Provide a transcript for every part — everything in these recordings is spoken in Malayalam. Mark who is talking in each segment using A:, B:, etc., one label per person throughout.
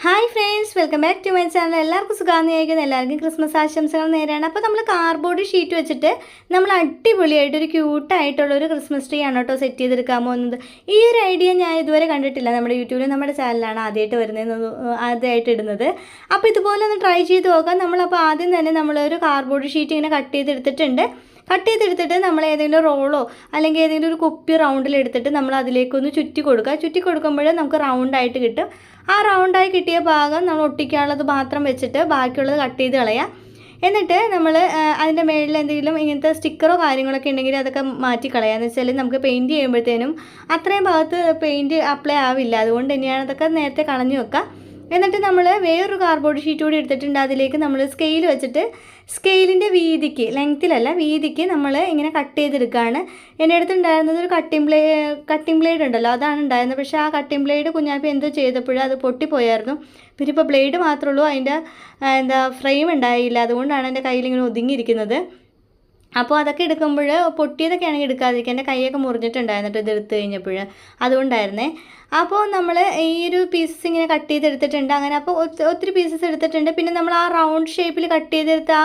A: Hi friends, welcome back to my channel. എല്ലാവർക്കും സുഖാന്നിരിക്കുന്നു. എല്ലാവർക്കും ക്രിസ്മസ് ആശംസകൾ നേരാണ്. അപ്പോൾ നമ്മൾ കാർഡ്ബോർഡ് ഷീറ്റ് വെച്ചിട്ട് നമ്മൾ അടിപൊളിയായിട്ട് ഒരു ക്യൂട്ടായിട്ടുള്ളൊരു ക്രിസ്മസ് ട്രീ ആണ് കേട്ടോ സെറ്റ് ചെയ്തെടുക്കാൻ പോകുന്നത്. ഈ ഒരു ഐഡിയ ഞാൻ ഇതുവരെ കണ്ടിട്ടില്ല. നമ്മുടെ യൂട്യൂബിൽ നമ്മുടെ ചാനലാണ് ആദ്യമായിട്ട് ഇടുന്നത്. അപ്പോൾ ഇതുപോലെ ഒന്ന് ട്രൈ ചെയ്ത് നോക്കാം. നമ്മളപ്പോൾ ആദ്യം തന്നെ നമ്മളൊരു കാർഡ്ബോർഡ് ഷീറ്റ് ഇങ്ങനെ കട്ട് ചെയ്തെടുത്തിട്ട് നമ്മൾ ഏതെങ്കിലും റോളോ അല്ലെങ്കിൽ ഏതെങ്കിലും ഒരു കുപ്പി റൗണ്ടിലെടുത്തിട്ട് നമ്മൾ അതിലേക്കൊന്ന് ചുറ്റി കൊടുക്കുമ്പോൾ നമുക്ക് റൗണ്ടായിട്ട് കിട്ടും. ആ റൗണ്ടായി കിട്ടിയ ഭാഗം നമ്മൾ ഒട്ടിക്കാനുള്ളത് മാത്രം വെച്ചിട്ട് ബാക്കിയുള്ളത് കട്ട് ചെയ്ത് കളയാം. എന്നിട്ട് നമ്മൾ അതിൻ്റെ മേളിൽ എന്തെങ്കിലും ഇങ്ങനത്തെ സ്റ്റിക്കറോ കാര്യങ്ങളൊക്കെ ഉണ്ടെങ്കിൽ അതൊക്കെ മാറ്റി കളയാമെന്ന് വെച്ചാൽ നമുക്ക് പെയിൻറ്റ് ചെയ്യുമ്പോഴത്തേനും അത്രയും ഭാഗത്ത് പെയിൻറ്റ് അപ്ലൈ ആവില്ല. അതുകൊണ്ട് തന്നെയാണ് അതൊക്കെ നേരത്തെ കളഞ്ഞു വെക്കുക. എന്നിട്ട് നമ്മൾ വേറൊരു കാർഡ്ബോർഡ് ഷീറ്റ് കൂടി എടുത്തിട്ടുണ്ട്. അതിലേക്ക് നമ്മൾ സ്കെയിൽ വെച്ചിട്ട് സ്കെയിലിൻ്റെ വീതിക്ക്, ലെങ്ത്തിലല്ല വീതിക്ക് നമ്മൾ ഇങ്ങനെ കട്ട് ചെയ്തെടുക്കുകയാണ്. എൻ്റെ അടുത്തുണ്ടായിരുന്നത് ഒരു കട്ടിംഗ് ബ്ലേഡ് ഉണ്ടല്ലോ, അതാണ് ഉണ്ടായിരുന്നത്. പക്ഷേ ആ കട്ടിംഗ് ബ്ലേഡ് കുഞ്ഞാപ്പി എന്തോ ചെയ്തപ്പോഴും അത് പൊട്ടിപ്പോയായിരുന്നു. പിന്നെ ഇപ്പോൾ ബ്ലേഡ് മാത്രമേ ഉള്ളൂ, അതിൻ്റെ ഫ്രെയിം ഉണ്ടായില്ല. അതുകൊണ്ടാണ് എൻ്റെ കയ്യിലിങ്ങനെ ഒതുങ്ങിയിരിക്കുന്നത്. അപ്പോൾ അതൊക്കെ എടുക്കുമ്പോൾ പൊട്ടിയതൊക്കെ ആണെങ്കിൽ എടുക്കാതിരിക്കുക. എൻ്റെ കൈയൊക്കെ മുറിഞ്ഞിട്ടുണ്ടായിരുന്നിട്ട് ഇത് എടുത്തു കഴിഞ്ഞപ്പോൾ, അതുകൊണ്ടായിരുന്നേ. അപ്പോൾ നമ്മൾ ഈ ഒരു പീസസ് ഇങ്ങനെ കട്ട് ചെയ്തെടുത്തിട്ടുണ്ട്. അങ്ങനെ അപ്പോൾ ഒത്തിരി പീസസ് എടുത്തിട്ടുണ്ട്. പിന്നെ നമ്മൾ ആ റൗണ്ട് ഷേപ്പിൽ കട്ട് ചെയ്തെടുത്ത ആ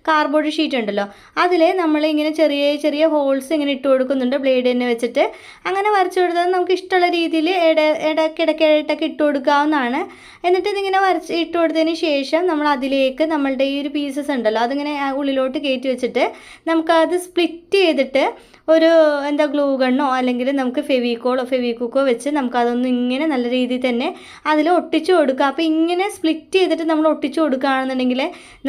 A: കാർഡ്ബോർഡ് ഷീറ്റ് ഉണ്ടല്ലോ, അതിൽ നമ്മൾ ഇങ്ങനെ ചെറിയ ചെറിയ ഹോൾസ് ഇങ്ങനെ ഇട്ട് കൊടുക്കുന്നുണ്ട് ബ്ലേഡ് തന്നെ വെച്ചിട്ട്. അങ്ങനെ വരച്ചു കൊടുത്താൽ നമുക്ക് ഇഷ്ടമുള്ള രീതിയിൽ ഇടയ്ക്കിടയ്ക്കായിട്ടൊക്കെ ഇട്ട് കൊടുക്കാവുന്നതാണ്. എന്നിട്ട് ഇതിങ്ങനെ ഇട്ട് കൊടുത്തതിന് ശേഷം നമ്മൾ അതിലേക്ക് നമ്മളുടെ ഈ ഒരു പീസസ് ഉണ്ടല്ലോ അതിങ്ങനെ ഉള്ളിലോട്ട് കയറ്റി വെച്ചിട്ട് നമുക്കത് സ്പ്ലിറ്റ് ചെയ്തിട്ട് ഒരു ഗ്ലൂ ഗണ്ണോ അല്ലെങ്കിൽ നമുക്ക് ഫെവിക്വിക്കോ വെച്ച് നമുക്കതൊന്ന് ഇങ്ങനെ നല്ല രീതിയിൽ തന്നെ അതിൽ ഒട്ടിച്ചു കൊടുക്കുക. അപ്പോൾ ഇങ്ങനെ സ്പ്ലിറ്റ് ചെയ്തിട്ട് നമ്മൾ ഒട്ടിച്ചു കൊടുക്കുകയാണെന്നുണ്ടെങ്കിൽ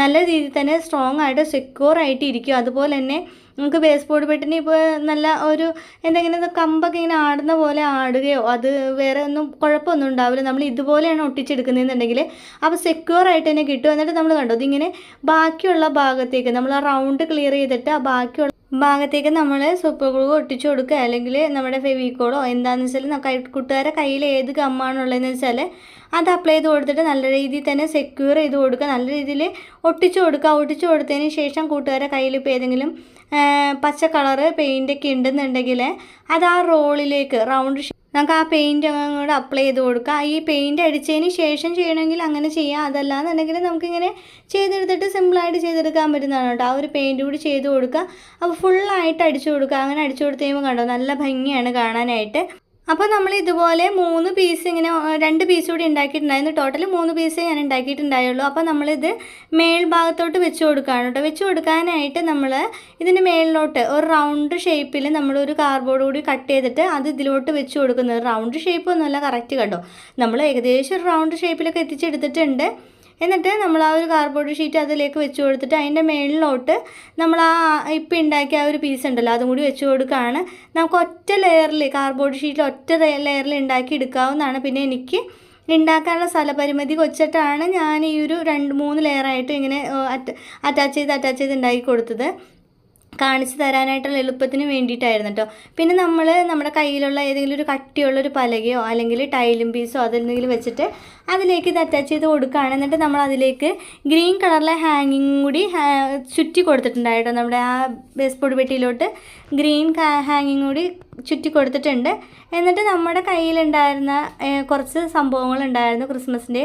A: നല്ല രീതിയിൽ തന്നെ സ്ട്രോങ് ആയിട്ട് സെക്യൂർ ആയിട്ട് ഇരിക്കും. അതുപോലെ തന്നെ നമുക്ക് ബേസ്ബോർഡ് പെട്ടിന് ഇപ്പോൾ നല്ല ഒരു എന്തെങ്കിലും കമ്പൊക്കെ ഇങ്ങനെ ആടുന്ന പോലെ ആടുകയോ അത് വേറെ കുഴപ്പമൊന്നും ഉണ്ടാവില്ല. നമ്മൾ ഇതുപോലെയാണ് ഒട്ടിച്ചെടുക്കുന്നതെന്നുണ്ടെങ്കിൽ അപ്പോൾ സെക്യൂർ ആയിട്ട് തന്നെ കിട്ടും. എന്നിട്ട് നമ്മൾ കണ്ടോ ഇതിങ്ങനെ ബാക്കിയുള്ള ഭാഗത്തേക്ക് നമ്മൾ ആ റൗണ്ട് ക്ലിയർ ചെയ്തിട്ട് ആ ബാക്കിയുള്ള ഭാഗത്തേക്ക് നമ്മൾ സൂപ്പർ ഗ്ലൂ ഒട്ടിച്ചു കൊടുക്കുക, അല്ലെങ്കിൽ നമ്മുടെ ഫെവിക്കോളോ എന്താണെന്ന് വെച്ചാൽ കൂട്ടുകാരെ കയ്യിൽ ഏത് ഗമ്മാണുള്ളതെന്ന് വെച്ചാൽ അത് അപ്ലൈ ചെയ്ത് കൊടുത്തിട്ട് നല്ല രീതിയിൽ തന്നെ സെക്യൂർ ചെയ്ത് കൊടുക്കുക. നല്ല രീതിയിൽ ഒട്ടിച്ചു കൊടുത്തതിന് ശേഷം കൂട്ടുകാരെ കയ്യിൽ ഇപ്പോൾ ഏതെങ്കിലും പച്ച കളറ് പെയിൻ്റൊക്കെ ഉണ്ടെന്നുണ്ടെങ്കിൽ അത് ആ റോളിലേക്ക് നമുക്ക് ആ പെയിൻറ്റ് അങ്ങോട്ട് അപ്ലൈ ചെയ്ത് കൊടുക്കുക. ഈ പെയിൻറ്റ് അടിച്ചതിന് ശേഷം ചെയ്യണമെങ്കിൽ അങ്ങനെ ചെയ്യാം. അതല്ലാന്നുണ്ടെങ്കിൽ നമുക്കിങ്ങനെ ചെയ്തെടുത്തിട്ട് സിമ്പിളായിട്ട് ചെയ്തെടുക്കാൻ പറ്റുന്നതാണ് കേട്ടോ. ആ ഒരു പെയിൻറ്റ് കൂടി ചെയ്ത് കൊടുക്കുക. അപ്പോൾ ഫുള്ളായിട്ട് അടിച്ചു കൊടുക്കുക. അങ്ങനെ അടിച്ചു കൊടുത്ത് കഴിയുമ്പോൾ കണ്ടോ നല്ല ഭംഗിയാണ് കാണാനായിട്ട്. അപ്പോൾ നമ്മൾ ഇതുപോലെ 3 പീസ് ഇങ്ങനെ 2 പീസ് കൂടി ഉണ്ടാക്കിയിട്ടുണ്ടായിരുന്നു. ടോട്ടൽ 3 പീസ് ഞാൻ ഉണ്ടാക്കിയിട്ടുണ്ടായുള്ളൂ. അപ്പോൾ നമ്മളിത് മേൽഭാഗത്തോട്ട് വെച്ച് കൊടുക്കുകയാണ് കേട്ടോ. വെച്ച് കൊടുക്കാനായിട്ട് നമ്മൾ ഇതിൻ്റെ മേളിലോട്ട് ഒരു റൗണ്ട് ഷേപ്പിൽ നമ്മളൊരു കാർഡ്ബോർഡ് കൂടി കട്ട് ചെയ്തിട്ട് അത് ഇതിലോട്ട് വെച്ച് കൊടുക്കുന്നത്. റൗണ്ട് ഷേപ്പ് ഒന്നുമല്ല കറക്റ്റ് കേട്ടോ, നമ്മൾ ഏകദേശം ഒരു റൗണ്ട് ഷേപ്പിലൊക്കെ എത്തിച്ചെടുത്തിട്ടുണ്ട്. എന്നിട്ട് നമ്മൾ ആ ഒരു കാർഡ്ബോർഡ് ഷീറ്റ് അതിലേക്ക് വെച്ച് കൊടുത്തിട്ട് അതിൻ്റെ മേളിലോട്ട് നമ്മൾ ആ ഇപ്പം ഉണ്ടാക്കിയ ആ ഒരു പീസ് ഉണ്ടല്ലോ അതും കൂടി വെച്ച് കൊടുക്കുകയാണ്. നമുക്ക് ഒറ്റ ലെയറിൽ കാർഡ്ബോർഡ് ഷീറ്റിൽ ഒറ്റ ലെയറിൽ ഉണ്ടാക്കി എടുക്കാവുന്നതാണ്. പിന്നെ എനിക്ക് ഉണ്ടാക്കാനുള്ള സ്ഥലപരിമിതി വെച്ചിട്ടാണ് ഞാൻ ഈ ഒരു 2-3 ലെയറായിട്ട് ഇങ്ങനെ അറ്റാച്ച് ചെയ്ത് ഉണ്ടാക്കി കൊടുത്തത്. കാണിച്ചു തരാനായിട്ടുള്ള എളുപ്പത്തിന് വേണ്ടിയിട്ടായിരുന്നു കേട്ടോ. പിന്നെ നമ്മുടെ കയ്യിലുള്ള ഏതെങ്കിലും ഒരു കട്ടിയുള്ളൊരു പലകയോ അല്ലെങ്കിൽ ടൈലും പീസോ അതെന്തെങ്കിലും വെച്ചിട്ട് അതിലേക്ക് ഇത് അറ്റാച്ച് ചെയ്ത് കൊടുക്കുകയാണ്. എന്നിട്ട് നമ്മൾ അതിലേക്ക് ഗ്രീൻ കളറിലെ ഹാങ്ങിങ് കൂടി ചുറ്റി കൊടുത്തിട്ടുണ്ടായിട്ടോ. നമ്മുടെ ആ ബേസ്ബോർഡ് പെട്ടിയിലോട്ട് ഗ്രീൻ ഹാങ്ങിങ് കൂടി ചുറ്റി കൊടുത്തിട്ടുണ്ട്. എന്നിട്ട് നമ്മുടെ കയ്യിലുണ്ടായിരുന്ന കുറച്ച് സംഭവങ്ങളുണ്ടായിരുന്നു ക്രിസ്മസിൻ്റെ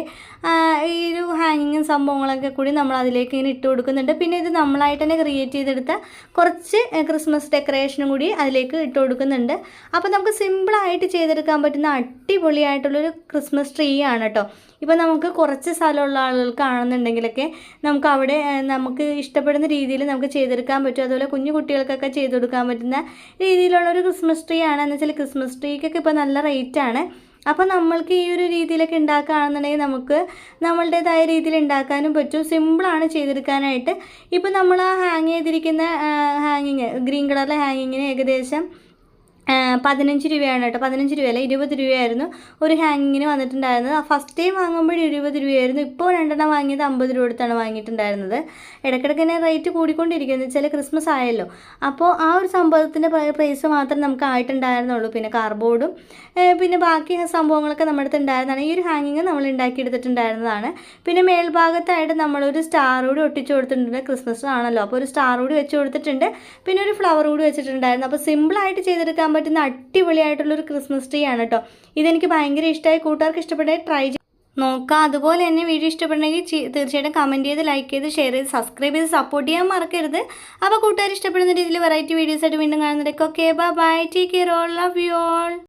A: ഈ ഒരു ഹാങ്ങിങ്ങും സംഭവങ്ങളൊക്കെ കൂടി നമ്മൾ അതിലേക്ക് ഇങ്ങനെ ഇട്ട് കൊടുക്കുന്നുണ്ട്. പിന്നെ ഇത് നമ്മളായിട്ട് തന്നെ ക്രിയേറ്റ് ചെയ്തെടുത്ത കുറച്ച് ക്രിസ്മസ് ഡെക്കറേഷനും കൂടി അതിലേക്ക് ഇട്ട് കൊടുക്കുന്നുണ്ട്. അപ്പോൾ നമുക്ക് സിമ്പിളായിട്ട് ചെയ്തെടുക്കാൻ പറ്റുന്ന അടിപൊളിയായിട്ടുള്ളൊരു ക്രിസ്മസ് ട്രീ ആണ് കേട്ടോ. ഇപ്പോൾ നമുക്ക് കുറച്ച് സ്ഥലമുള്ള ആളുകൾക്കാണെന്നുണ്ടെങ്കിലൊക്കെ നമുക്ക് അവിടെ നമുക്ക് ഇഷ്ടപ്പെടുന്ന രീതിയിൽ നമുക്ക് ചെയ്തെടുക്കാൻ പറ്റും. അതുപോലെ കുഞ്ഞു കുട്ടികൾക്കൊക്കെ ചെയ്ത് കൊടുക്കാൻ പറ്റുന്ന രീതിയിലുള്ളൊരു ക്രിസ്മസ് ട്രീ ആണ്. എന്ന് വെച്ചാൽ ക്രിസ്മസ് ട്രീക്കൊക്കെ ഇപ്പോൾ നല്ല റേറ്റാണ്. അപ്പോൾ നമ്മൾക്ക് ഈ ഒരു രീതിയിലൊക്കെ ഉണ്ടാക്കുകയാണെന്നുണ്ടെങ്കിൽ നമുക്ക് നമ്മളുടേതായ രീതിയിൽ ഉണ്ടാക്കാനും പറ്റും. സിമ്പിളാണ് ചെയ്തെടുക്കാനായിട്ട്. ഇപ്പോൾ നമ്മൾ ആ ഹാങ് ചെയ്തിരിക്കുന്ന ഗ്രീൻ കളറിലെ ഹാങ്ങിങ്ങിന് ഏകദേശം 15 രൂപയാണ് കേട്ടോ. 15 രൂപയല്ല 20 രൂപയായിരുന്നു ഒരു ഹാങ്ങിങ്ങിന് വന്നിട്ടുണ്ടായിരുന്നത്. ഫസ്റ്റ് ടൈം വാങ്ങുമ്പോൾ 20 രൂപയായിരുന്നു. ഇപ്പോൾ 2 വാങ്ങിയത് 50 രൂപ കൊടുത്താണ് വാങ്ങിയിട്ടുണ്ടായിരുന്നത്. ഇടയ്ക്കിടയ്ക്ക് തന്നെ റേറ്റ് കൂടിക്കൊണ്ടിരിക്കുന്നത് വെച്ചാൽ ക്രിസ്മസ് ആയല്ലോ. അപ്പോൾ ആ ഒരു സംഭവത്തിൻ്റെ പ്രൈസ് മാത്രമേ നമുക്ക് ആയിട്ടുണ്ടായിരുന്നുള്ളൂ. പിന്നെ കാർഡ്ബോർഡും പിന്നെ ബാക്കി സംഭവങ്ങളൊക്കെ നമ്മുടെ അടുത്ത് ഉണ്ടായിരുന്നതാണ്. ഈ ഒരു ഹാങ്ങിങ് നമ്മൾ ഉണ്ടാക്കിയെടുത്തിട്ടുണ്ടായിരുന്നതാണ്. പിന്നെ മേൽഭാഗത്തായിട്ട് നമ്മളൊരു സ്റ്റാർ കൂടി ഒട്ടിച്ചു കൊടുത്തിട്ടുണ്ട്. ക്രിസ്മസ് ആണല്ലോ, അപ്പോൾ ഒരു സ്റ്റാർ കൂടി വെച്ച് കൊടുത്തിട്ടുണ്ട്. പിന്നെ ഒരു ഫ്ലവർ കൂടി വെച്ചിട്ടുണ്ടായിരുന്നു. അപ്പോൾ സിമ്പിളായിട്ട് ചെയ്തെടുക്കാൻ പറ്റുന്ന അടിപൊളിയായിട്ടുള്ളൊരു ക്രിസ്മസ് ട്രീ ആണ് കേട്ടോ. ഇതെനിക്ക് ഭയങ്കര ഇഷ്ടമായി. കൂട്ടുകാർക്ക് ഇഷ്ടപ്പെട്ടേ ട്രൈ നോക്കാം. അതുപോലെ തന്നെ വീഡിയോ ഇഷ്ടപ്പെടണമെങ്കിൽ തീർച്ചയായിട്ടും കമൻറ്റ് ചെയ്ത്, ലൈക്ക് ചെയ്ത്, ഷെയർ ചെയ്ത്, സബ്സ്ക്രൈബ് ചെയ്ത് സപ്പോർട്ട് ചെയ്യാൻ മറക്കരുത്. അപ്പോൾ കൂട്ടുകാർ ഇഷ്ടപ്പെടുന്ന രീതിയിൽ വെറൈറ്റി വീഡിയോസ് ആയിട്ട് വീണ്ടും കാണുന്നതൊക്കെ okay bye, take care all, love you all.